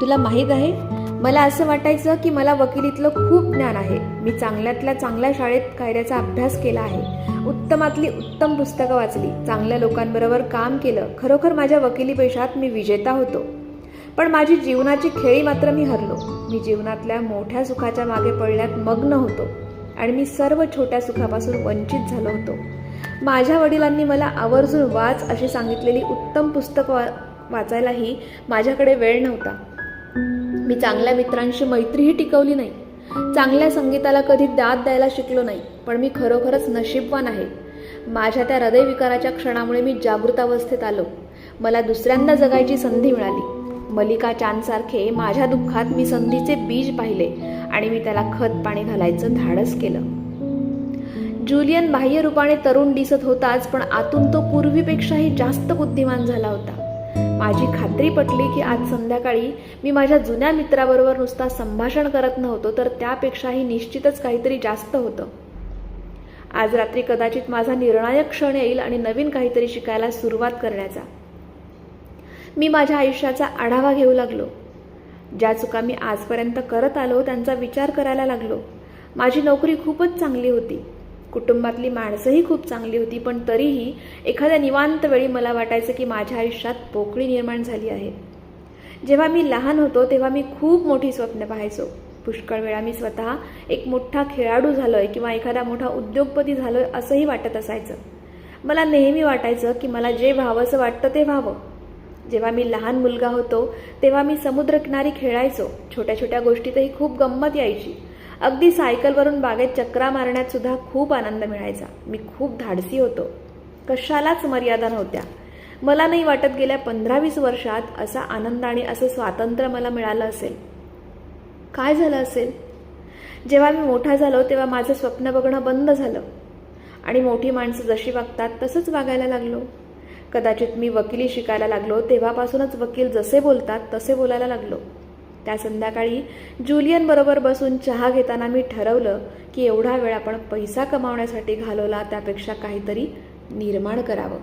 तुला माहीत आहे, मला असं वाटायचं की मला वकिलीतलं खूप ज्ञान आहे. मी चांगल्यातल्या चांगल्या शाळेत कायद्याचा अभ्यास केला आहे, उत्तमातली उत्तम पुस्तकं वाचली, चांगल्या लोकांबरोबर काम केलं. खरोखर माझ्या वकिली पेशात मी विजेता होतो. पण माझी जीवनाची खेळी मात्र मी हरलो. मी जीवनातल्या मोठ्या सुखाच्या मागे पडण्यात मग्न होतो आणि मी सर्व छोट्या सुखापासून वंचित झालो होतो. माझ्या वडिलांनी मला आवर्जून वाच अशी सांगितलेली उत्तम पुस्तकं वाचायलाही माझ्याकडे वेळ नव्हता. मी चांगल्या मित्रांशी मैत्रीही टिकवली नाही. चांगल्या संगीताला कधी दाद द्यायला शिकलो नाही. पण मी खरोखरच नशीबवान आहे. माझ्या त्या हृदयविकाराच्या क्षणामुळे मी जागृतावस्थेत आलो. मला दुसऱ्यांदा जगायची संधी मिळाली. मलिका चांदसारखे माझ्या दुःखात मी संधीचे बीज पाहिले आणि मी त्याला खत पाणी घालायचं धाडस केलं. जुलियन बाह्य रूपाने तरुण दिसत होताच, पण आतून तो पूर्वीपेक्षाही जास्त बुद्धिमान झाला होता. माझी खात्री पटली की आज संध्याकाळी मी माझ्या जुन्या मित्राबरोबर नुसता संभाषण करत नव्हतो, तर त्यापेक्षाही निश्चितच काहीतरी जास्त होतं. आज रात्री कदाचित माझा निर्णायक क्षण येईल आणि नवीन काहीतरी शिकायला सुरुवात करण्याचा. मी माझ्या आयुष्याचा आढावा घेऊ लागलो. ज्या चुका मी आजपर्यंत करत आलो त्यांचा विचार करायला लागलो. माझी नोकरी खूपच चांगली होती, कुटुंबातली माणसंही खूप चांगली होती, पण तरीही एखाद्या निवांत वेळी मला वाटायचं की माझ्या आयुष्यात पोकळी निर्माण झाली आहे. जेव्हा मी लहान होतो तेव्हा मी खूप मोठी स्वप्न पाहायचो. पुष्कळ वेळा मी स्वतः एक मोठा खेळाडू झालोय किंवा एखादा मोठा उद्योगपती झालोय असंही वाटत असायचं. मला नेहमी वाटायचं की मला जे व्हावंसं वाटतं ते व्हावं. जेव्हा मी लहान मुलगा होतो तेव्हा मी समुद्रकिनारी खेळायचो. छोट्या छोट्या गोष्टीतही खूप गंमत यायची. अगदी सायकलवरून बागेत चक्रा मारण्यात सुद्धा खूप आनंद मिळायचा. मी खूप धाडसी होतो. कशालाच मर्यादा नव्हत्या. मला नाही वाटत गेल्या 15-20 वर्षात असा आनंद आणि असं स्वातंत्र्य मला मिळालं असेल. काय झालं असेल? जेव्हा मी मोठा झालो तेव्हा माझं स्वप्न बघणं बंद झालं आणि मोठी माणसं जशी वागतात तसंच वागायला लागलो. कदाचित मी वकिली शिकायला लागलो तेव्हापासूनच वकील जसे बोलतात तसे बोलायला लागलो. त्या संध्याकाळी जुलियन बरोबर बसून चहा घेताना मी ठरवलं की एवढा वेळ आपण पैसा कमावण्यासाठी घालवला त्यापेक्षा काहीतरी निर्माण करावं.